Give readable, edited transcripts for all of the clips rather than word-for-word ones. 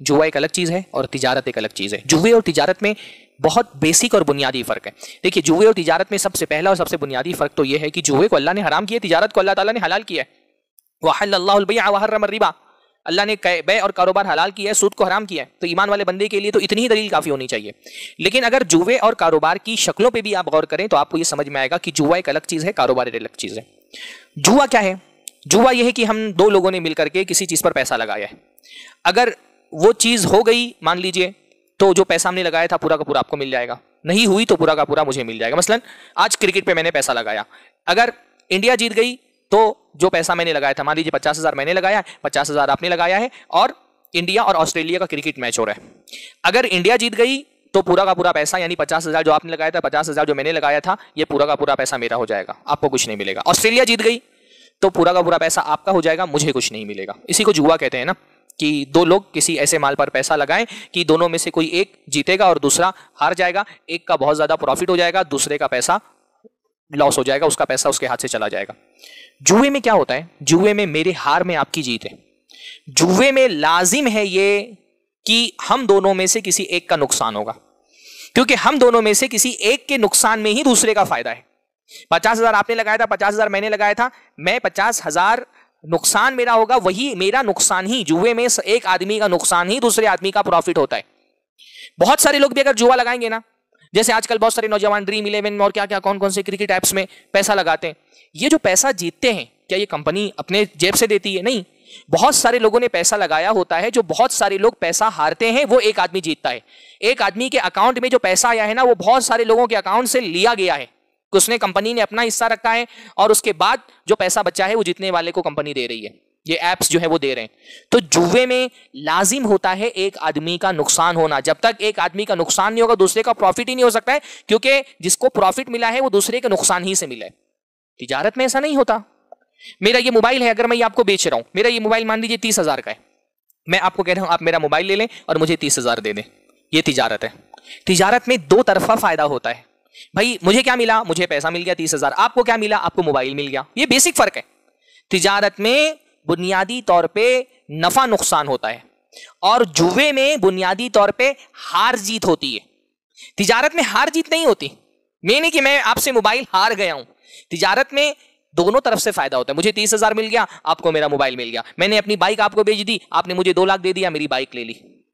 जुआ एक अलग चीज है और तिजारत एक अलग चीज है। जुए और तिजारत में बहुत बेसिक और बुनियादी फर्क है। देखिए, जुए और तिजारत में सबसे पहला और सबसे बुनियादी फर्क तो यह है कि जुए को अल्लाह ने हराम किया, तिजारत को अल्लाह ताला ने हलाल किया है। वहल्लल्लाहुल बैअ व हर्रम रिबा, अल्लाह ने बै और कारोबार हलाल किया है, सूद को हराम किया है। तो ईमान वाले बंदे के लिए तो इतनी ही दलील काफी होनी चाहिए। लेकिन अगर जुए और कारोबार की शक्लों पे भी आप गौर करें तो आपको ये समझ में आएगा कि जुआ एक अलग चीज है, कारोबार एक अलग चीज है। जुआ क्या है? जुआ यह है कि हम दो लोगों ने मिलकर के किसी चीज पर पैसा लगाया है। अगर वो चीज हो गई मान लीजिए, तो जो पैसा हमने लगाया था पूरा का पूरा आपको मिल जाएगा, नहीं हुई तो पूरा का पूरा मुझे मिल जाएगा। मसलन आज क्रिकेट पे मैंने पैसा लगाया, अगर इंडिया जीत गई तो जो पैसा मैंने लगाया था, मान लीजिए 50,000 मैंने लगाया, 50,000 आपने लगाया है, और इंडिया और ऑस्ट्रेलिया का क्रिकेट मैच हो रहा है। अगर इंडिया जीत गई तो पूरा का पूरा पैसा, यानी 50,000 जो आपने लगाया था, 50,000 जो मैंने लगाया था, ये पूरा का पूरा पैसा मेरा हो जाएगा, आपको कुछ नहीं मिलेगा। ऑस्ट्रेलिया जीत गई तो पूरा का पूरा पैसा आपका हो जाएगा, मुझे कुछ नहीं मिलेगा। इसी को जुआ कहते हैं ना, कि दो लोग किसी ऐसे माल पर पैसा लगाएं कि दोनों में से कोई एक जीतेगा और दूसरा हार जाएगा, एक का बहुत ज्यादा प्रॉफिट हो जाएगा, दूसरे का पैसा लॉस हो जाएगा, उसका पैसा उसके हाथ से चला जाएगा। जुए में क्या होता है? जुए में मेरे हार में आपकी जीत है। जुए में लाजिम है ये कि हम दोनों में से किसी एक का नुकसान होगा, क्योंकि हम दोनों में से किसी एक के नुकसान में ही दूसरे का फायदा है। 50,000 आपने लगाया था, 50,000 मैंने लगाया था, मैं 50,000 नुकसान मेरा होगा, वही मेरा नुकसान ही, जुए में एक आदमी का नुकसान ही दूसरे आदमी का प्रॉफिट होता है। बहुत सारे लोग भी अगर जुआ लगाएंगे ना, जैसे आजकल बहुत सारे नौजवान ड्रीम 11 और क्या क्या कौन कौन से क्रिकेट ऐप्स में पैसा लगाते हैं, ये जो पैसा जीतते हैं क्या ये कंपनी अपने जेब से देती है? नहीं, बहुत सारे लोगों ने पैसा लगाया होता है। जो बहुत सारे लोग पैसा हारते हैं वो एक आदमी जीतता है। एक आदमी के अकाउंट में जो पैसा आया है ना, वो बहुत सारे लोगों के अकाउंट से लिया गया है, उसने कंपनी ने अपना हिस्सा रखा है, और उसके बाद जो पैसा बचा है वो जीतने वाले को कंपनी दे रही है, ये एप्स जो है वो दे रहे हैं। तो जुए में लाजिम होता है एक आदमी का नुकसान होना। जब तक एक आदमी का नुकसान नहीं होगा, दूसरे का प्रॉफिट ही नहीं हो सकता है, क्योंकि जिसको प्रॉफिट मिला है वो दूसरे के नुकसान ही से मिला है। तिजारत में ऐसा नहीं होता। मेरा ये मोबाइल है, अगर मैं ये आपको बेच रहा हूं, मेरा ये मोबाइल मान लीजिए 30,000 का है, मैं आपको कह रहा हूं आप मेरा मोबाइल ले लें और मुझे 30,000 दे दें, ये तिजारत है। तिजारत में दो तरफा फायदा होता है। भाई मुझे क्या मिला? मुझे पैसा मिल गया 30,000। आपको क्या मिला? आपको मोबाइल मिल गया। ये बेसिक फर्क है। तिजारत में बुनियादी तौर पे नफा नुकसान होता है, और जुए में बुनियादी तौर पे हार जीत होती है। तिजारत में हार जीत नहीं होती। मैं नहीं कि मैं आपसे मोबाइल हार गया हूं। तिजारत में दोनों तरफ से फायदा होता है। मुझे 30,000 मिल गया, आपको मेरा मोबाइल मिल गया। मैंने अपनी बाइक आपको बेच दी, आपने मुझे 2 लाख दे दिया, मेरी बाइक ले ली।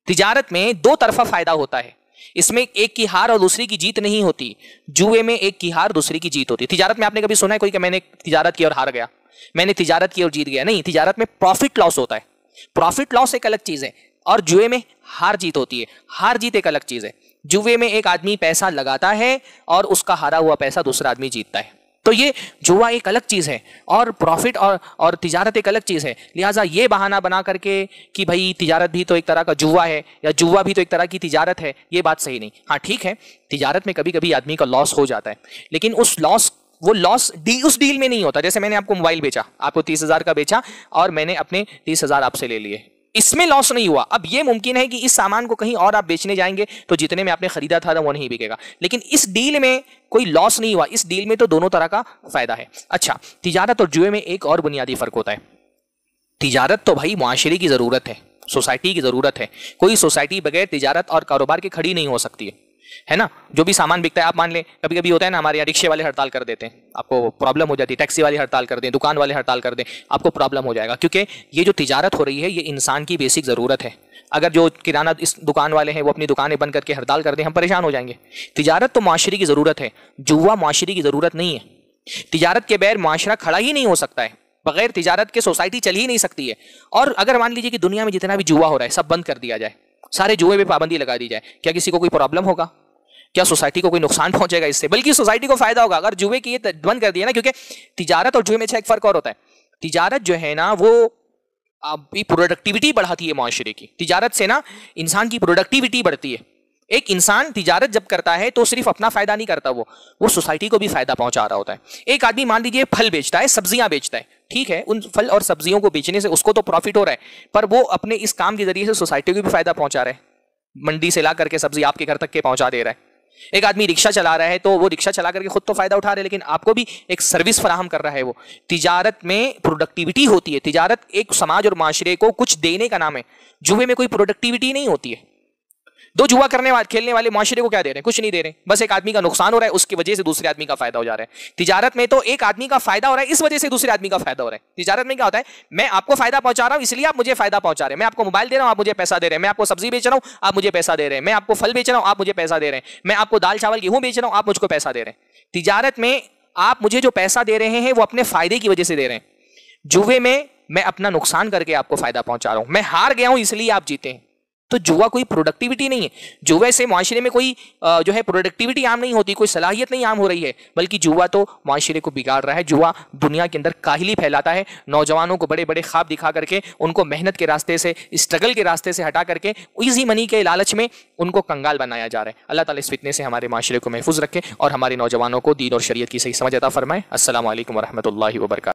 तिजारत में दो तरफा फायदा होता है। इसमें एक की हार और दूसरी की जीत नहीं होती। जुए में एक की हार दूसरी की जीत होती है। तिजारत में आपने कभी सुना है कोई कि मैंने तिजारत की और हार गया, मैंने तिजारत की और जीत गया? नहीं, तिजारत में प्रॉफिट लॉस होता है। प्रॉफिट लॉस एक अलग चीज है, और जुए में हार जीत होती है। हार जीत एक अलग चीज है। जुए में एक आदमी पैसा लगाता है और उसका हारा हुआ पैसा दूसरा आदमी जीतता है। तो ये जुआ एक अलग चीज है, और प्रॉफिट और तिजारत एक अलग चीज है। लिहाजा ये बहाना बना करके कि भाई तिजारत भी तो एक तरह का जुआ है, या जुआ भी तो एक तरह की तिजारत है, ये बात सही नहीं। हाँ ठीक है, तिजारत में कभी कभी आदमी का लॉस हो जाता है, लेकिन उस लॉस उस डील में नहीं होता। जैसे मैंने आपको मोबाइल बेचा, आपको 30,000 का बेचा, और मैंने अपने 30,000 आपसे ले लिए, इसमें लॉस नहीं हुआ। अब ये मुमकिन है कि इस सामान को कहीं और आप बेचने जाएंगे तो जितने में आपने खरीदा था वो नहीं बिकेगा, लेकिन इस डील में कोई लॉस नहीं हुआ। इस डील में तो दोनों तरह का फायदा है। अच्छा, तिजारत और जुए में एक और बुनियादी फर्क होता है। तिजारत तो भाई मुआशरे की जरूरत है, सोसाइटी की जरूरत है। कोई सोसाइटी बगैर तिजारत और कारोबार के खड़ी नहीं हो सकती है ना। जो भी सामान बिकता है, आप मान लें कभी कभी होता है ना, हमारे यहाँ रिक्शे वाले हड़ताल कर देते हैं, आपको प्रॉब्लम हो जाती है। टैक्सी वाले हड़ताल कर दें, दुकान वाले हड़ताल कर दें, आपको प्रॉब्लम हो जाएगा, क्योंकि ये जो तिजारत हो रही है ये इंसान की बेसिक ज़रूरत है। अगर जो किराना इस दुकान वाले हैं वो अपनी दुकानें बंद करके हड़ताल कर दें, हम परेशान हो जाएंगे। तिजारत तो माशरे की ज़रूरत है, जुआ माशरे की ज़रूरत नहीं है। तिजारत के बगैर माशरा खड़ा ही नहीं हो सकता है, बगैर तिजारत के सोसाइटी चल ही नहीं सकती है। और अगर मान लीजिए कि दुनिया में जितना भी जुआ हो रहा है सब बंद कर दिया जाए, सारे जुए पे पाबंदी लगा दी जाए, क्या किसी को कोई प्रॉब्लम होगा? क्या सोसाइटी को कोई नुकसान पहुंचेगा इससे? बल्कि सोसाइटी को फायदा होगा अगर जुए की ये बंद कर दिया ना, क्योंकि तिजारत और जुए में एक फर्क और होता है। तिजारत जो है ना वो प्रोडक्टिविटी बढ़ाती है माशरे की। तिजारत से ना इंसान की प्रोडक्टिविटी बढ़ती है। एक इंसान तिजारत जब करता है तो सिर्फ अपना फायदा नहीं करता, वो सोसाइटी को भी फायदा पहुंचा रहा होता है। एक आदमी मान लीजिए फल बेचता है, सब्जियां बेचता है, ठीक है, उन फल और सब्जियों को बेचने से उसको तो प्रॉफिट हो रहा है, पर वो अपने इस काम के जरिए से सोसाइटी को भी फायदा पहुंचा रहा है। मंडी से ला करके सब्जी आपके घर तक के पहुंचा दे रहा है। एक आदमी रिक्शा चला रहा है तो वो रिक्शा चला करके खुद तो फायदा उठा रहा है, लेकिन आपको भी एक सर्विस फराहम कर रहा है। वो तिजारत में प्रोडक्टिविटी होती है। तिजारत एक समाज और माशरे को कुछ देने का नाम है। जुए में कोई प्रोडक्टिविटी नहीं होती है। दो जुआ करने वाले खेलने वाले माशरे को क्या दे रहे हैं? कुछ नहीं दे रहे, बस एक आदमी का नुकसान हो रहा है, उसकी वजह से दूसरे आदमी का फायदा हो जा रहा है। तिजारत में तो एक आदमी का फायदा हो रहा है, इस वजह से दूसरे आदमी का फायदा हो रहा है। तिजारत में क्या होता है, मैं आपको फायदा पहुंचा रहा हूं इसलिए आप मुझे फायदा पहुंचा रहे हैं। मैं आपको मोबाइल दे रहा हूं, आप मुझे पैसा दे रहे हैं। मैं आपको सब्जी बेच रहा हूं, आप मुझे पैसा दे रहे हैं। मैं आपको फल बेच रहा हूं, आप मुझे पैसा दे रहे हैं। मैं आपको दाल चावल गेहूं बेच रहा हूं, आप मुझको पैसा दे रहे हैं। तिजारत में आप मुझे जो पैसा दे रहे हैं वो अपने फायदे की वजह से दे रहे हैं। जुए में मैं अपना नुकसान करके आपको फायदा पहुंचा रहा हूं, मैं हार गया हूं इसलिए आप जीते हैं। तो जुआ कोई प्रोडक्टिविटी नहीं है। जुए से माशरे में कोई जो है प्रोडक्टिविटी आम नहीं होती, कोई सलाहियत नहीं आम हो रही है, बल्कि जुआ तो माशरे को बिगाड़ रहा है। जुआ दुनिया के अंदर काहिली फैलाता है। नौजवानों को बड़े बड़े ख्वाब दिखा करके उनको मेहनत के रास्ते से, स्ट्रगल के रास्ते से हटा करके ईजी मनी के लालच में उनको कंगाल बनाया जा रहा है। अल्लाह ताला इस फितने से हमारे माशरे को महफूज रखे और हमारे नौजवानों को दीन और शरीयत की सही समझ अता फरमाए। अस्सलामु अलैकुम वरहमतुल्लाहि वबरकातुहू।